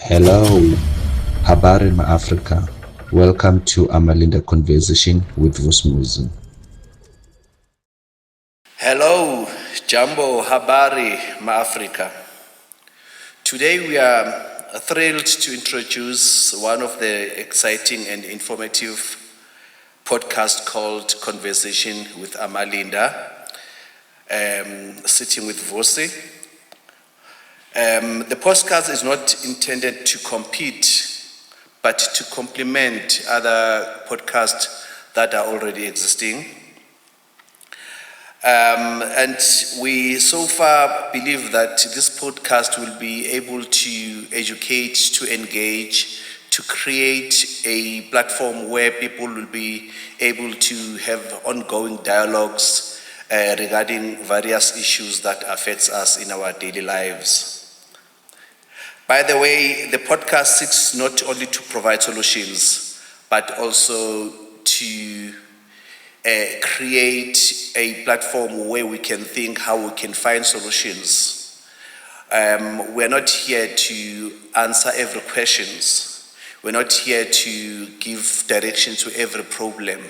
Hello, habari ma Africa. Welcome to Amalinda conversation with Vus'muzi. Hello, Jambo, habari, ma-Africa. Today we are thrilled to introduce one of the exciting and informative podcasts called Conversation with Amalinda, sitting with Vusi. The podcast is not intended to compete, but to complement other podcasts that are already existing. And we so far believe that this podcast will be able to educate, to engage, to create a platform where people will be able to have ongoing dialogues regarding various issues that affects us in our daily lives. By the way, the podcast seeks not only to provide solutions, but also to create a platform where we can think how we can find solutions. We're not here to answer every questions. We're not here to give direction to every problem,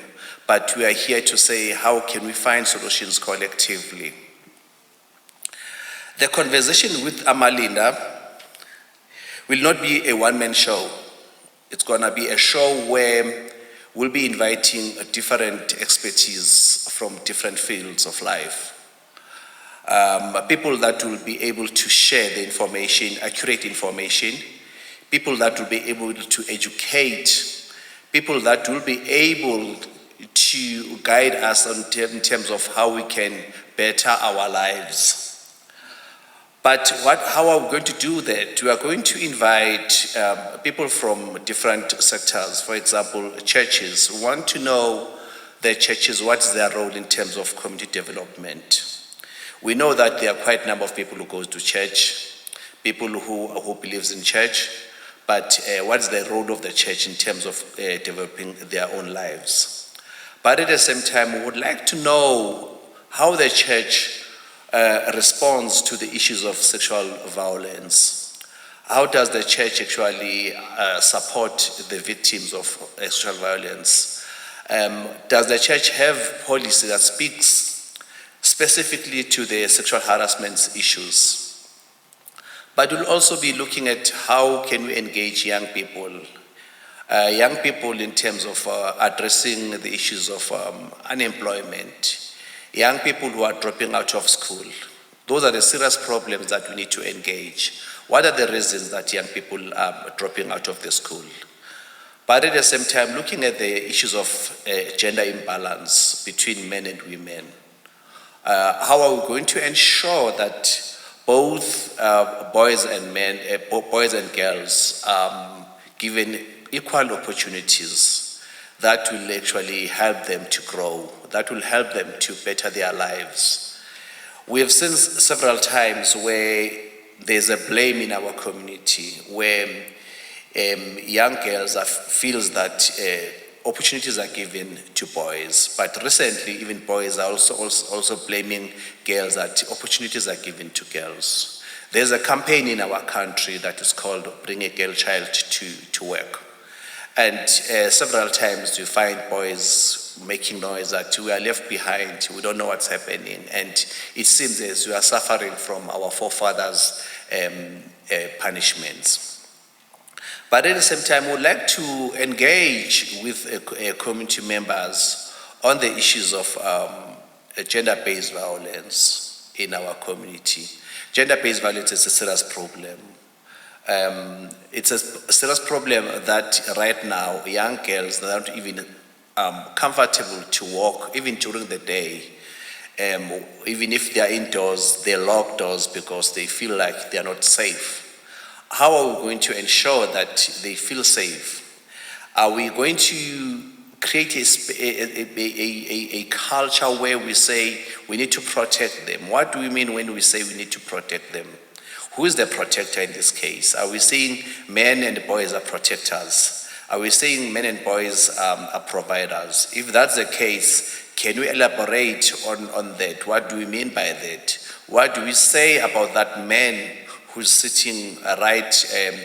but we are here to say how can we find solutions collectively. The conversation with Amalinda will not be a one-man show. It's gonna be a show where we'll be inviting different expertise from different fields of life. People that will be able to share the information, accurate information, people that will be able to educate, people that will be able to guide us in terms of how we can better our lives. But how are we going to do that? We are going to invite people from different sectors. For example, churches. We want to know the churches, what's their role in terms of community development. We know that there are quite a number of people who go to church, people who believes in church, but what's the role of the church in terms of developing their own lives? But at the same time, we would like to know how the church responds to the issues of sexual violence. How does the church actually support the victims of sexual violence? Does the church have policy that speaks specifically to the sexual harassment issues? But we'll also be looking at how can we engage young people in terms of addressing the issues of unemployment. Young people who are dropping out of school. Those are the serious problems that we need to engage. What are the reasons that young people are dropping out of the school? But at the same time, looking at the issues of gender imbalance between men and women. How are we going to ensure that both boys and girls are given equal opportunities that will actually help them to grow, that will help them to better their lives? We have seen several times where there's a blame in our community, where young girls feels that opportunities are given to boys, but recently even boys are also blaming girls that opportunities are given to girls. There's a campaign in our country that is called Bring a Girl Child to Work. And several times you find boys making noise that we are left behind, we don't know what's happening, and it seems as we are suffering from our forefathers' punishments. But at the same time, we would like to engage with community members on the issues of gender-based violence in our community. Gender-based violence is a serious problem. It's a serious problem that right now young girls are not even comfortable to walk even during the day. Even if they are indoors, they lock doors because they feel like they are not safe. How are we going to ensure that they feel safe? Are we going to create a culture where we say we need to protect them? What do we mean when we say we need to protect them? Who is the protector in this case? Are we saying men and boys are protectors? Are we saying men and boys are providers? If that's the case, can we elaborate on that? What do we mean by that? What do we say about that man who's sitting right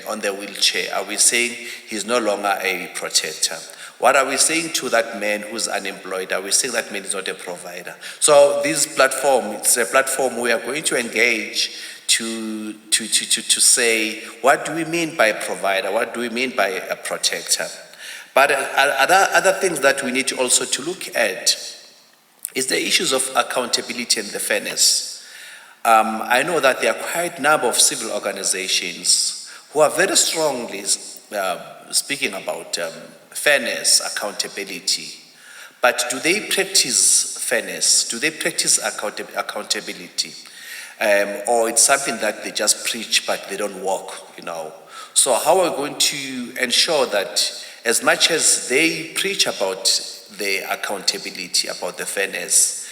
on the wheelchair? Are we saying he's no longer a protector? What are we saying to that man who's unemployed? Are we saying that man is not a provider? So this platform, it's a platform we are going to engage to say, what do we mean by provider? What do we mean by a protector? But other things that we need to also to look at is the issues of accountability and the fairness. I know that there are quite a number of civil organizations who are very strongly speaking about fairness, accountability. But do they practice fairness? Do they practice accountability? Or it's something that they just preach but they don't walk, So how are we going to ensure that as much as they preach about the accountability, about the fairness,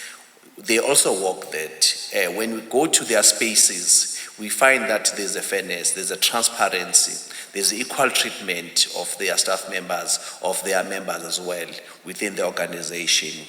they also walk that? When we go to their spaces, we find that there's a fairness, there's a transparency, there's equal treatment of their staff members, of their members as well within the organization.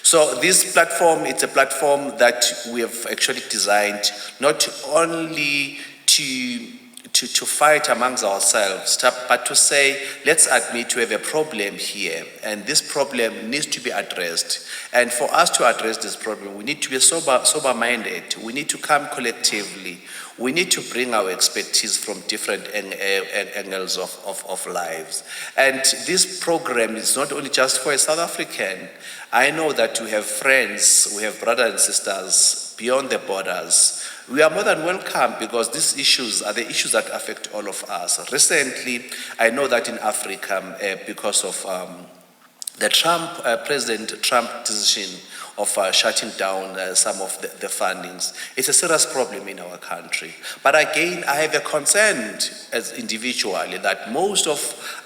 So this platform, it's a platform that we have actually designed not only to fight amongst ourselves, but to say, let's admit we have a problem here, and this problem needs to be addressed. And for us to address this problem, we need to be sober-minded. We need to come collectively. We need to bring our expertise from different angles of lives. And this program is not only just for a South African. I know that we have friends, we have brothers and sisters beyond the borders. We are more than welcome because these issues are the issues that affect all of us. Recently, I know that in Africa, because of the President Trump decision of shutting down some of the fundings, it's a serious problem in our country. But again, I have a concern as individually that most of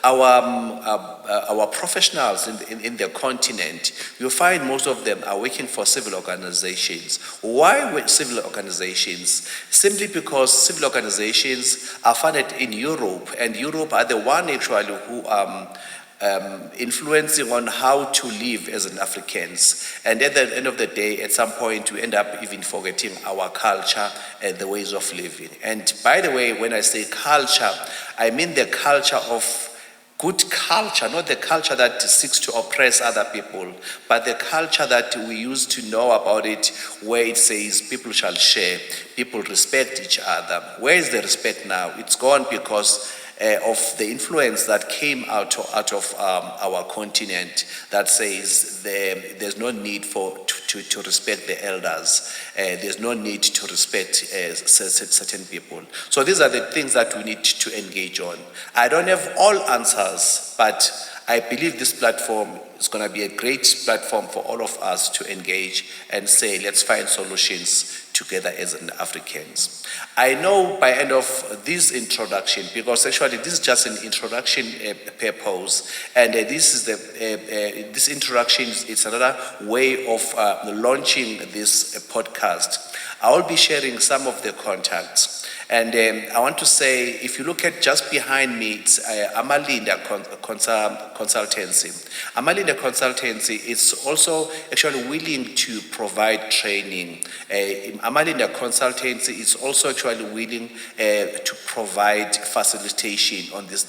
our professionals in the continent, you find most of them are working for civil organizations. Why with civil organizations? Simply because civil organizations are funded in Europe, and Europe are the one actually who influencing on how to live as an Africans. And at the end of the day, at some point, we end up even forgetting our culture and the ways of living. And by the way, when I say culture, I mean the culture of good culture, not the culture that seeks to oppress other people, but the culture that we used to know about it, where it says people shall share, people respect each other. Where is the respect now? It's gone because of the influence that came out of our continent that says there's no need to respect the elders. There's no need to respect certain people. So these are the things that we need to engage on. I don't have all answers, but I believe this platform is going to be a great platform for all of us to engage and say, let's find solutions together as Africans. I know by end of this introduction, because actually this is just an introduction purpose, and this introduction is another way of launching this podcast. I will be sharing some of the contacts. And I want to say, if you look at just behind me, it's Amalinda Consultancy. Amalinda Consultancy is also actually willing to provide training. Amalinda Consultancy is also actually willing to provide facilitation on these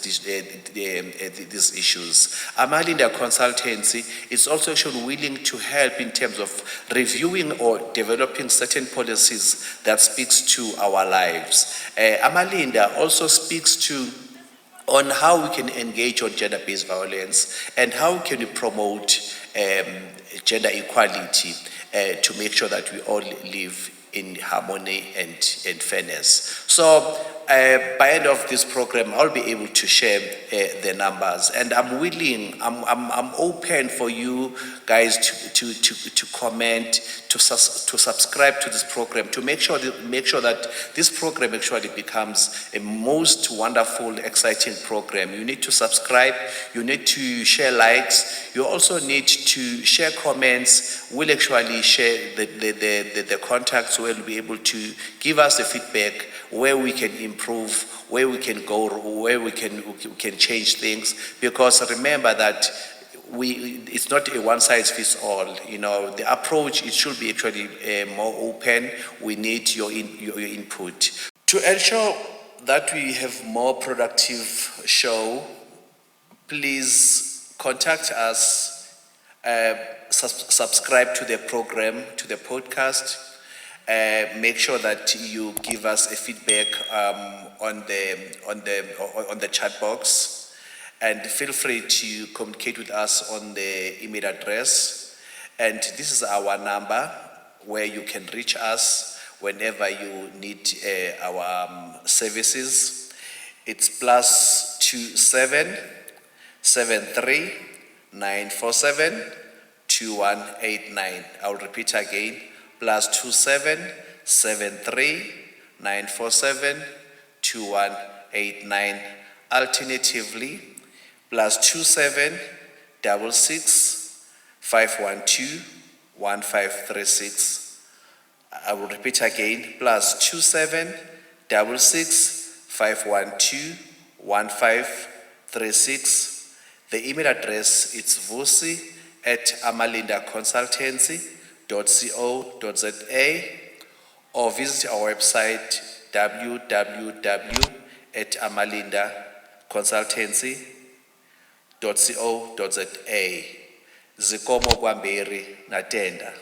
issues. Amalinda Consultancy is also actually willing to help in terms of reviewing or developing certain policies that speaks to our lives. Amalinda also speaks on how we can engage on gender-based violence and how can we promote gender equality to make sure that we all live in harmony and fairness. So by end of this program, I'll be able to share the numbers, and I'm willing, I'm open for you guys to comment, to subscribe to this program, to make sure that this program actually becomes a most wonderful, exciting program. You need to subscribe, you need to share likes, you also need to share comments. We'll actually share the contacts, so we'll be able to give us the feedback where we can improve, where we can go, where we can change things. Because remember that it's not a one-size-fits-all. The approach, it should be actually more open. We need your input. To ensure that we have more productive show, please contact us, subscribe to the program, to the podcast. Make sure that you give us a feedback on the chat box, and feel free to communicate with us on the email address. And this is our number where you can reach us whenever you need our services. It's +27 73 947 2189. I'll repeat again, +27 73 947 2189. Alternatively, +27 66 512 1536. I will repeat again, +27 66 512 1536. The email address is vusi@amalindaconsultancy.co.za, or visit our website www.amalindaconsultancy.co.za. Zikomo kwambiri natenda.